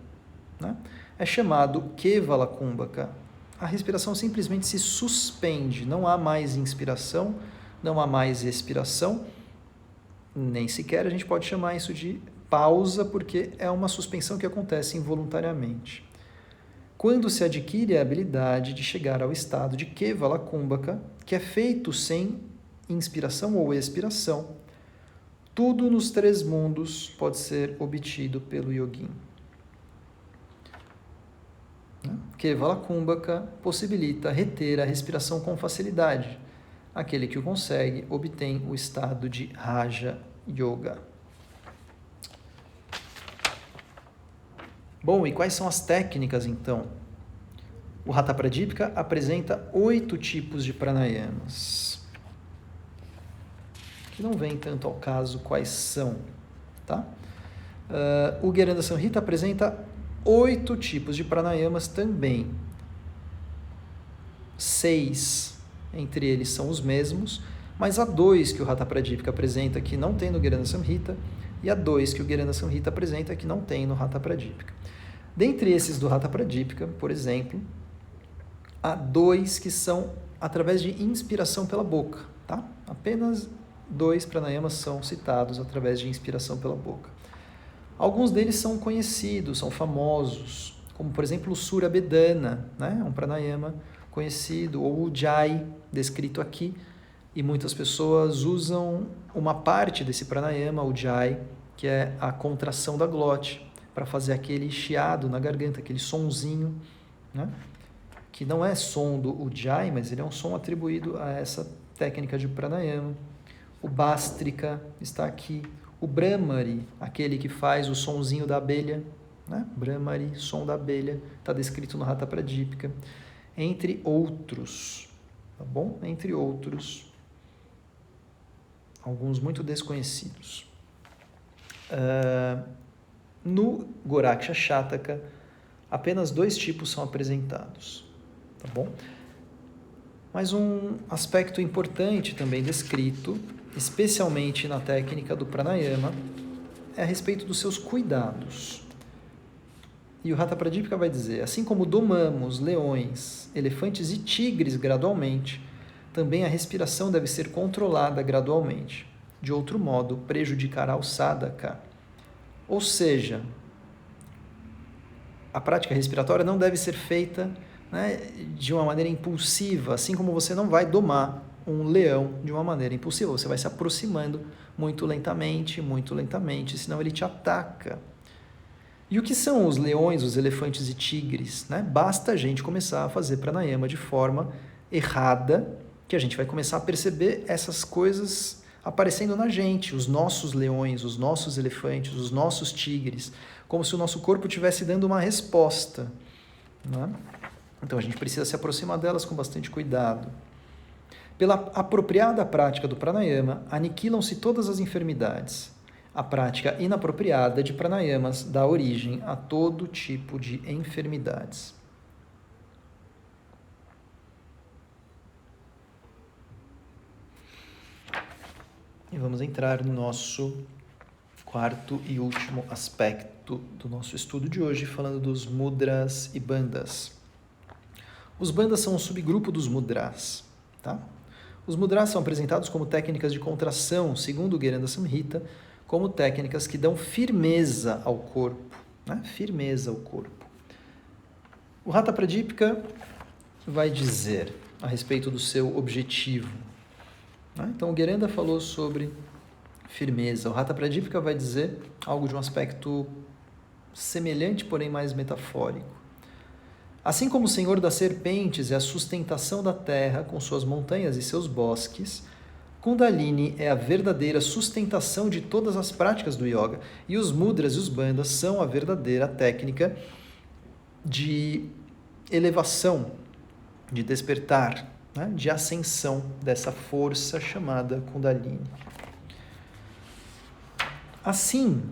né, é chamado Kevala Kumbhaka. A respiração simplesmente se suspende, não há mais inspiração, não há mais expiração, nem sequer a gente pode chamar isso de pausa, porque é uma suspensão que acontece involuntariamente. Quando se adquire a habilidade de chegar ao estado de Kevala Kumbhaka, que é feito sem inspiração ou expiração, tudo nos 3 mundos pode ser obtido pelo yogin. Kevala Kumbhaka possibilita reter a respiração com facilidade. Aquele que o consegue obtém o estado de Raja Yoga. Bom, e quais são as técnicas então? O Hatha Pradipika apresenta 8 tipos de pranayamas, que não vem tanto ao caso quais são, tá? O Gheranda Samhita apresenta 8 tipos de pranayamas também. 6 entre eles são os mesmos, mas há 2 que o Hatha Pradipika apresenta que não tem no Gheranda Samhita e há 2 que o Gheranda Samhita apresenta que não tem no Hatha Pradipika. Dentre esses do Hatha Pradipika, por exemplo, há 2 que são através de inspiração pela boca, tá? Apenas 2 pranayamas são citados através de inspiração pela boca. Alguns deles são conhecidos, são famosos. como por exemplo o Surabedana, né? Um pranayama conhecido, ou o Ujjayi, descrito aqui, e muitas pessoas usam uma parte desse pranayama, o Ujjayi, que é a contração da glote, para fazer aquele chiado na garganta, aquele sonzinho, né? Que não é som do Ujjayi, mas ele é um som atribuído a essa técnica de pranayama. O Bhastrika está aqui. O Brahmari, aquele que faz o sonzinho da abelha, né? Brahmari, som da abelha, está descrito no Hatha Pradipika. Entre outros, tá bom? Entre outros, alguns muito desconhecidos. No Goraksha Shataka, apenas 2 tipos são apresentados, tá bom? Mas um aspecto importante também descrito, especialmente na técnica do pranayama, é a respeito dos seus cuidados. E o Hatha Pradipika vai dizer, assim como domamos leões, elefantes e tigres gradualmente, também a respiração deve ser controlada gradualmente. De outro modo, prejudicará o sadhaka. Ou seja, a prática respiratória não deve ser feita, né, de uma maneira impulsiva, assim como você não vai domar um leão de uma maneira impulsiva. Você vai se aproximando muito lentamente, senão ele te ataca. E o que são os leões, os elefantes e tigres? Né? Basta a gente começar a fazer pranayama de forma errada, que a gente vai começar a perceber essas coisas aparecendo na gente, os nossos leões, os nossos elefantes, os nossos tigres, como se o nosso corpo estivesse dando uma resposta. Né? Então a gente precisa se aproximar delas com bastante cuidado. Pela apropriada prática do pranayama, aniquilam-se todas as enfermidades. A prática inapropriada de pranayamas dá origem a todo tipo de enfermidades. E vamos entrar no nosso 4º e último aspecto do nosso estudo de hoje, falando dos mudras e bandhas. Os bandhas são um subgrupo dos mudras, tá? Os mudras são apresentados como técnicas de contração, segundo o Gheranda Samhita, como técnicas que dão firmeza ao corpo, né? Firmeza ao corpo. O Hatha Pradipika vai dizer a respeito do seu objetivo. Né? Então, o Gheranda falou sobre firmeza. O Hatha Pradipika vai dizer algo de um aspecto semelhante, porém mais metafórico. Assim como o Senhor das Serpentes é a sustentação da terra com suas montanhas e seus bosques, Kundalini é a verdadeira sustentação de todas as práticas do yoga, e os mudras e os bandhas são a verdadeira técnica de elevação, de despertar, né? De ascensão dessa força chamada Kundalini. Assim,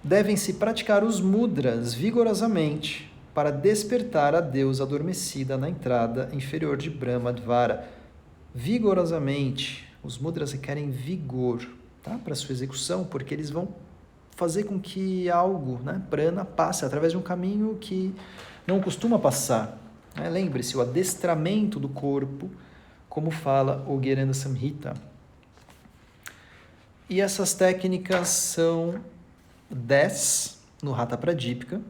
devem-se praticar os mudras vigorosamente para despertar a deusa adormecida na entrada inferior de Brahmadvara. Vigorosamente. Os mudras requerem vigor, tá? Para sua execução, porque eles vão fazer com que algo, né, prana, passe através de um caminho que não costuma passar. Né? Lembre-se, o adestramento do corpo, como fala o Gheranda Samhita. E essas técnicas são 10 no Hatha Pradipika,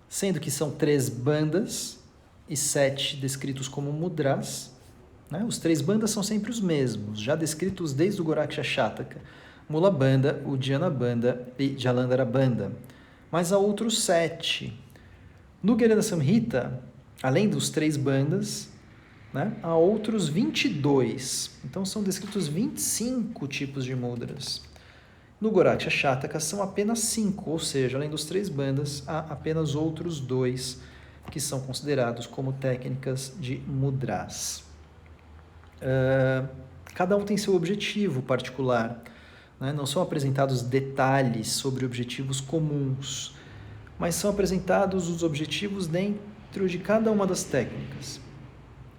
sendo que são 3 bandhas e 7 descritos como mudras. Né? Os 3 bandhas são sempre os mesmos, já descritos desde o Goraksha Shataka, Mula Bandha, Uddiyana Bandha e Jalandhara Bandha. Mas há outros 7. No Gheranda Samhita, além dos 3 bandhas, né, há outros 22. Então são descritos 25 tipos de mudras. No Goraksha Shataka são apenas 5, ou seja, além dos 3 bandhas, há apenas outros 2 que são considerados como técnicas de mudras. Cada um tem seu objetivo particular, né? Não são apresentados detalhes sobre objetivos comuns, mas são apresentados os objetivos dentro de cada uma das técnicas.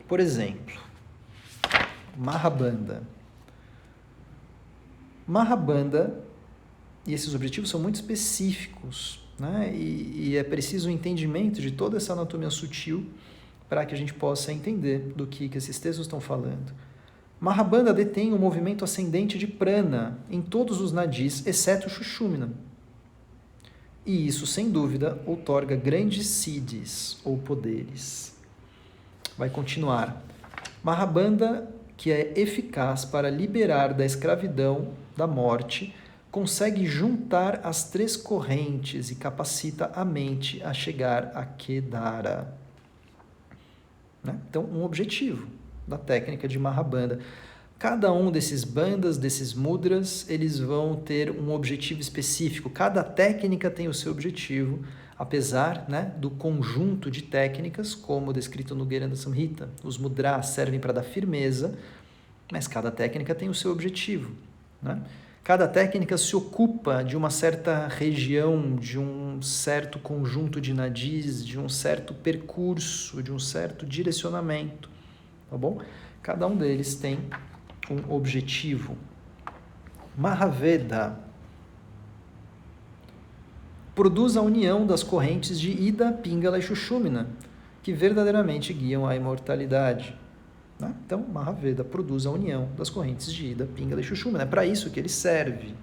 Por exemplo, Mahabandha. Mahabandha, e esses objetivos são muito específicos, né? E é preciso o entendimento de toda essa anatomia sutil para que a gente possa entender do que esses textos estão falando. Mahabandha detém um movimento ascendente de prana em todos os nadis, exceto o Shushumna. E isso, sem dúvida, outorga grandes siddhis ou poderes. Vai continuar. Mahabandha, que é eficaz para liberar da escravidão, da morte, consegue juntar as 3 correntes e capacita a mente a chegar a Kedara. Né? Então, um objetivo da técnica de Mahabandha. Cada um desses bandas, desses mudras, eles vão ter um objetivo específico. Cada técnica tem o seu objetivo, apesar, né, do conjunto de técnicas, como descrito no Gheranda Samhita. Os mudras servem para dar firmeza, mas cada técnica tem o seu objetivo. Né? Cada técnica se ocupa de uma certa região, de um certo conjunto de nadis, de um certo percurso, de um certo direcionamento. Tá bom? Cada um deles tem um objetivo. Mahaveda produz a união das correntes de Ida, Pingala e Sushumna, que verdadeiramente guiam à imortalidade. Né? Então, Mahaveda produz a união das correntes de Ida, Pingala e Sushumna. É para isso que ele serve.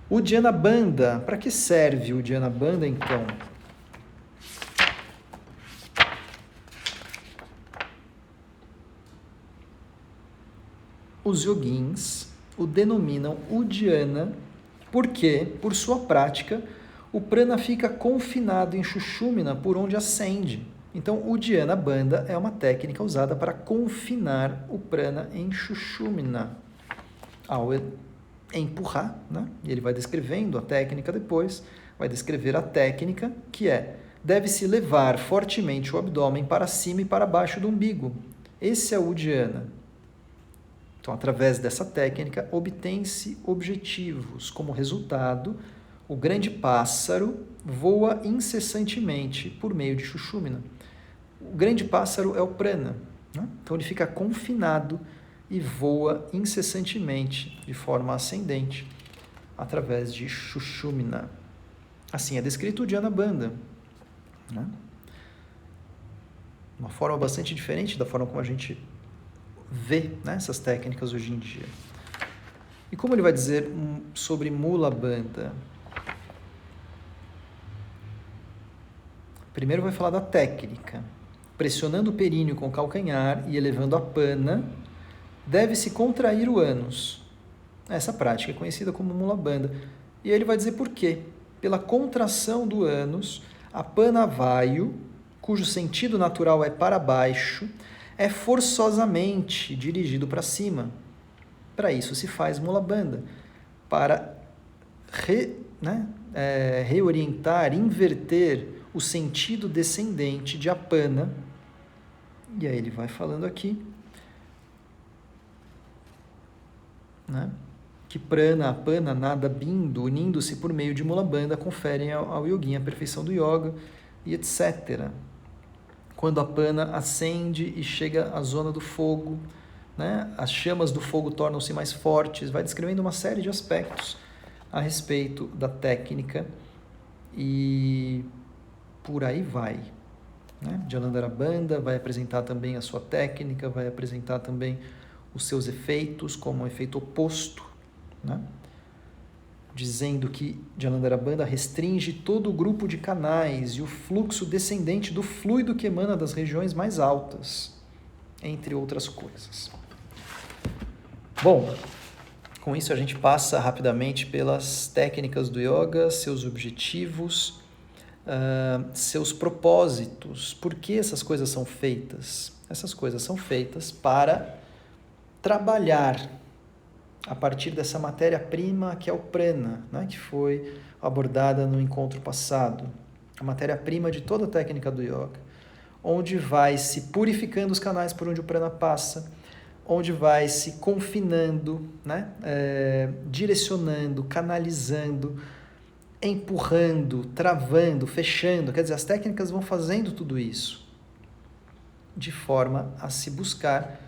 Uddiyana Bandha. Para que serve o Uddiyana Bandha, então? Os yoguins o denominam Uddiyana porque, por sua prática, o prana fica confinado em Sushumna por onde ascende. Então, Uddiyana Bandha é uma técnica usada para confinar o prana em Sushumna. Ao empurrar, né? E ele vai descrevendo a técnica depois, vai descrever a técnica que deve-se levar fortemente o abdômen para cima e para baixo do umbigo. Esse é o Uddiyana. Então, através dessa técnica, obtém-se objetivos. Como resultado, o grande pássaro voa incessantemente por meio de Sushumna. O grande pássaro é o prana. Né? Então, ele fica confinado e voa incessantemente, de forma ascendente, através de Sushumna. Assim é descrito o Uddiyana Bandha. Né? Uma forma bastante diferente da forma como a gente vê, né, essas técnicas hoje em dia. E como ele vai dizer sobre Mula Bandha? Primeiro vai falar da técnica. Pressionando o períneo com o calcanhar e elevando a pana, deve-se contrair o ânus. Essa prática é conhecida como Mula Bandha. E aí ele vai dizer por quê. Pela contração do ânus, a pana vaio, cujo sentido natural é para baixo, é forçosamente dirigido para cima. Para isso se faz Mula Bandha, para reorientar, inverter o sentido descendente de apana. E aí ele vai falando aqui, né, que prana, apana, nada, bindu, unindo-se por meio de Mula Bandha, conferem ao yogin a perfeição do yoga e etc. Quando a pana ascende e chega à zona do fogo, né, as chamas do fogo tornam-se mais fortes, vai descrevendo uma série de aspectos a respeito da técnica e por aí vai. Né? Jalandhara Bandha vai apresentar também a sua técnica, vai apresentar também os seus efeitos como um efeito oposto, né? Dizendo que Jalandhara Bandha restringe todo o grupo de canais e o fluxo descendente do fluido que emana das regiões mais altas, entre outras coisas. Bom, com isso a gente passa rapidamente pelas técnicas do yoga, seus objetivos, seus propósitos. Por que essas coisas são feitas? Essas coisas são feitas para trabalhar a partir dessa matéria-prima que é o prana, né, que foi abordada no encontro passado. A matéria-prima de toda a técnica do yoga, onde vai se purificando os canais por onde o prana passa, onde vai se confinando, né, direcionando, canalizando, empurrando, travando, fechando. Quer dizer, as técnicas vão fazendo tudo isso de forma a se buscar,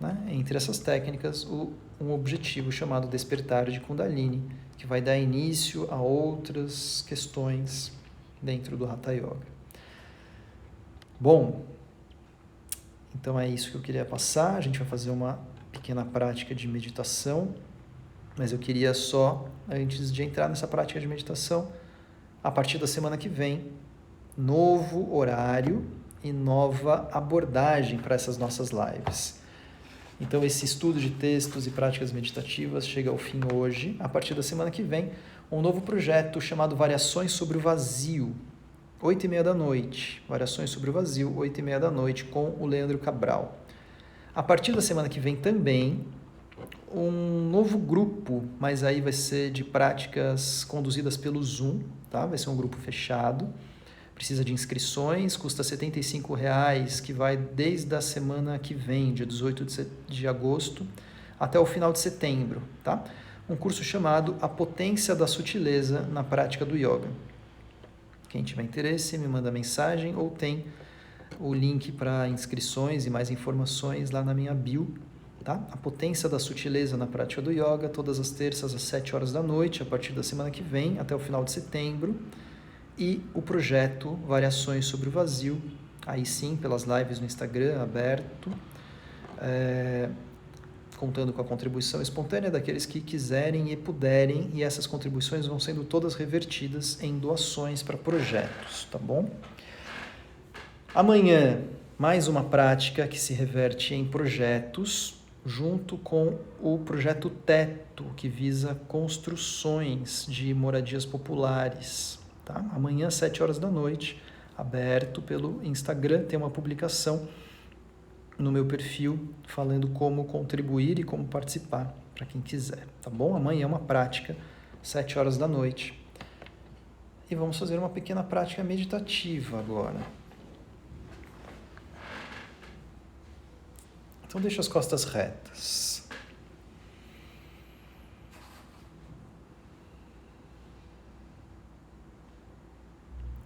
né, entre essas técnicas, um objetivo chamado despertar de Kundalini, que vai dar início a outras questões dentro do Hatha Yoga. Bom, então é isso que eu queria passar. A gente vai fazer uma pequena prática de meditação, mas eu queria só, antes de entrar nessa prática de meditação, A partir da semana que vem, novo horário e nova abordagem para essas nossas lives. Então, esse estudo de textos e práticas meditativas chega ao fim hoje. A partir da semana que vem, um novo projeto chamado Variações sobre o Vazio, 8h30 da noite. Variações sobre o Vazio, 8h30 da noite, com o Leandro Cabral. A partir da semana que vem também, um novo grupo, mas aí vai ser de práticas conduzidas pelo Zoom, tá? Vai ser um grupo fechado. Precisa de inscrições, custa R$ 75,00, que vai desde a semana que vem, dia 18 de agosto, até o final de setembro, tá? Um curso chamado A Potência da Sutileza na Prática do Yoga. Quem tiver interesse, me manda mensagem ou tem o link para inscrições e mais informações lá na minha bio, tá? A Potência da Sutileza na Prática do Yoga, todas as terças às 7h da noite, a partir da semana que vem, até o final de setembro. E o projeto Variações sobre o Vazio, aí sim, pelas lives no Instagram, aberto, contando com a contribuição espontânea daqueles que quiserem e puderem, e essas contribuições vão sendo todas revertidas em doações para projetos, tá bom? Amanhã, mais uma prática que se reverte em projetos, junto com o projeto Teto, que visa construções de moradias populares. Tá? Amanhã, às 7h da noite, aberto pelo Instagram, tem uma publicação no meu perfil falando como contribuir e como participar, para quem quiser, tá bom? Amanhã é uma prática, 7h da noite. E vamos fazer uma pequena prática meditativa agora. Então, deixa as costas retas.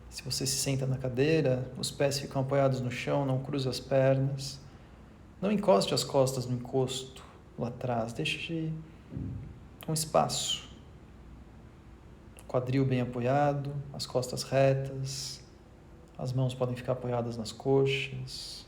Se você se senta na cadeira, os pés ficam apoiados no chão, não cruze as pernas. Não encoste as costas no encosto lá atrás, deixe um espaço. Quadril bem apoiado, as costas retas, as mãos podem ficar apoiadas nas coxas.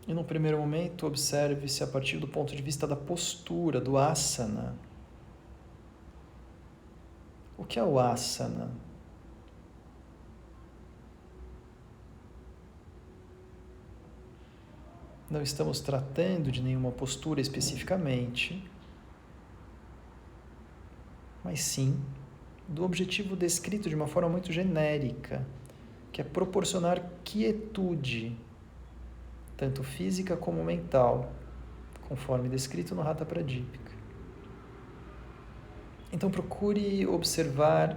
E no primeiro momento, observe-se a partir do ponto de vista da postura, do asana. O que é o asana? Não estamos tratando de nenhuma postura especificamente, mas sim do objetivo descrito de uma forma muito genérica, que é proporcionar quietude, tanto física como mental, conforme descrito no Hatha Pradipika. Então procure observar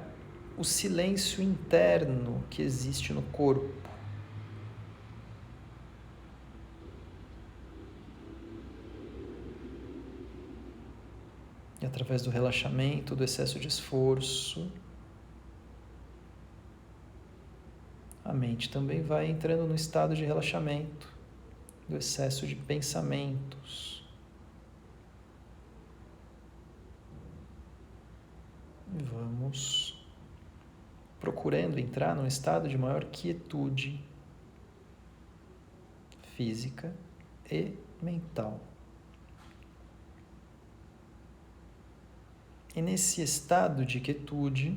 o silêncio interno que existe no corpo. E através do relaxamento, do excesso de esforço, a mente também vai entrando no estado de relaxamento, do excesso de pensamentos. E vamos procurando entrar num estado de maior quietude física e mental. E nesse estado de quietude,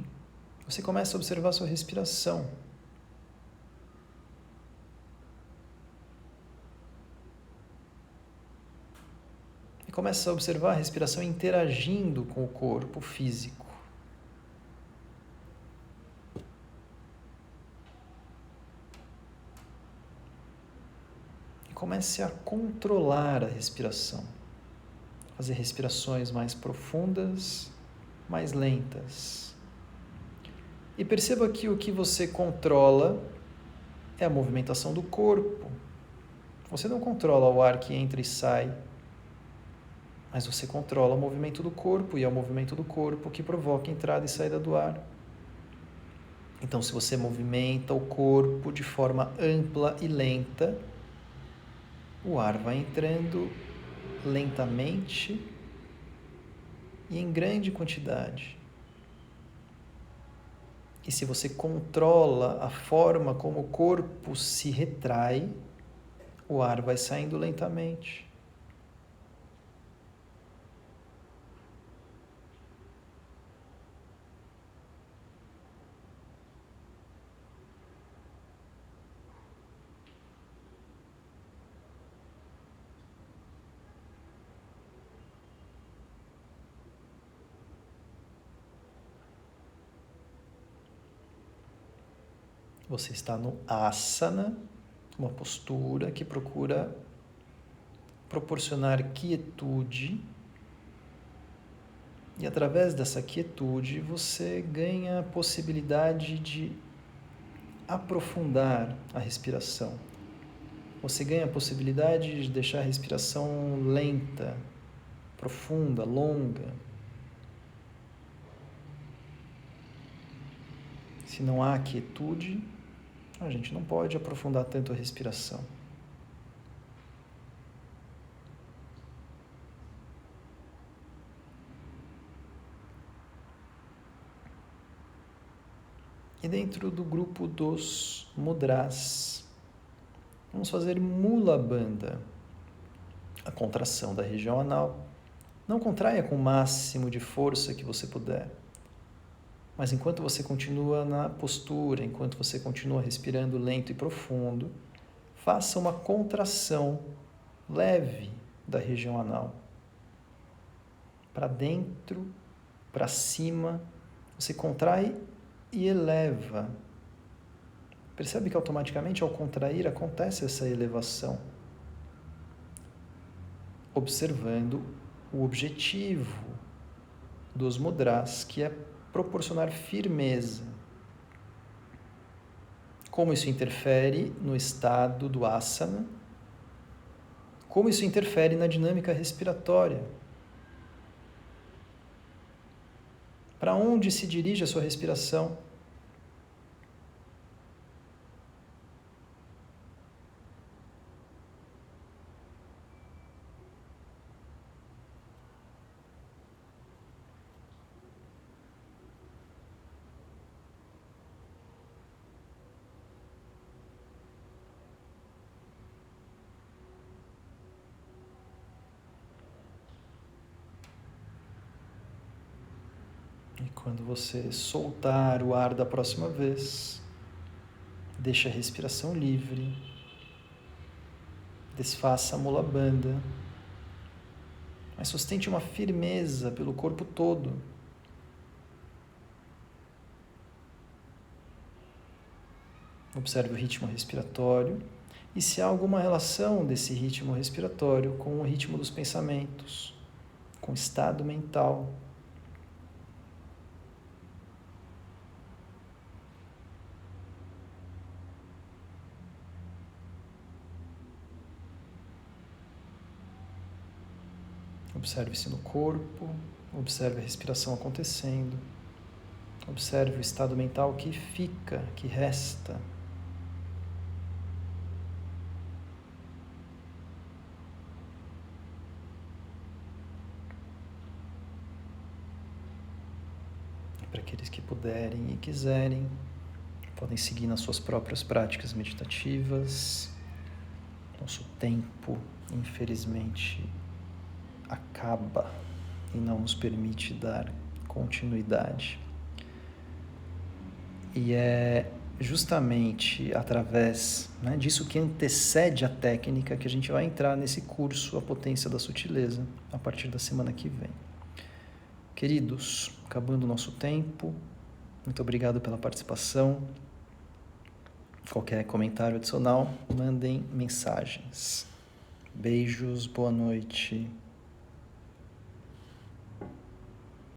você começa a observar sua respiração. E começa a observar a respiração interagindo com o corpo físico. E comece a controlar a respiração. Fazer respirações mais profundas, mais lentas. E perceba que o que você controla é a movimentação do corpo. Você não controla o ar que entra e sai, mas você controla o movimento do corpo, e é o movimento do corpo que provoca a entrada e saída do ar. Então, se você movimenta o corpo de forma ampla e lenta, o ar vai entrando lentamente e em grande quantidade. E se você controla a forma como o corpo se retrai, o ar vai saindo lentamente. Você está no asana, uma postura que procura proporcionar quietude. E através dessa quietude você ganha a possibilidade de aprofundar a respiração. Você ganha a possibilidade de deixar a respiração lenta, profunda, longa. Se não há quietude, a gente não pode aprofundar tanto a respiração. E dentro do grupo dos mudras, vamos fazer Mula Bandha, a contração da região anal. Não contraia com o máximo de força que você puder, mas enquanto você continua na postura, enquanto você continua respirando lento e profundo, faça uma contração leve da região anal. Para dentro, para cima, você contrai e eleva. Percebe que automaticamente ao contrair acontece essa elevação, observando o objetivo dos mudras, que é proporcionar firmeza. Como isso interfere no estado do asana, como isso interfere na dinâmica respiratória. Para onde se dirige a sua respiração? E quando você soltar o ar da próxima vez, deixe a respiração livre, desfaça a Mula Bandha, mas sustente uma firmeza pelo corpo todo. Observe o ritmo respiratório e se há alguma relação desse ritmo respiratório com o ritmo dos pensamentos, com o estado mental. Observe-se no corpo, observe a respiração acontecendo, observe o estado mental que fica, que resta. Para aqueles que puderem e quiserem, podem seguir nas suas próprias práticas meditativas. Nosso tempo, infelizmente, acaba e não nos permite dar continuidade. E é justamente através disso que antecede a técnica que a gente vai entrar nesse curso A Potência da Sutileza, a partir da semana que vem. Queridos, acabando o nosso tempo, muito obrigado pela participação. Qualquer comentário adicional, mandem mensagens. Beijos, boa noite.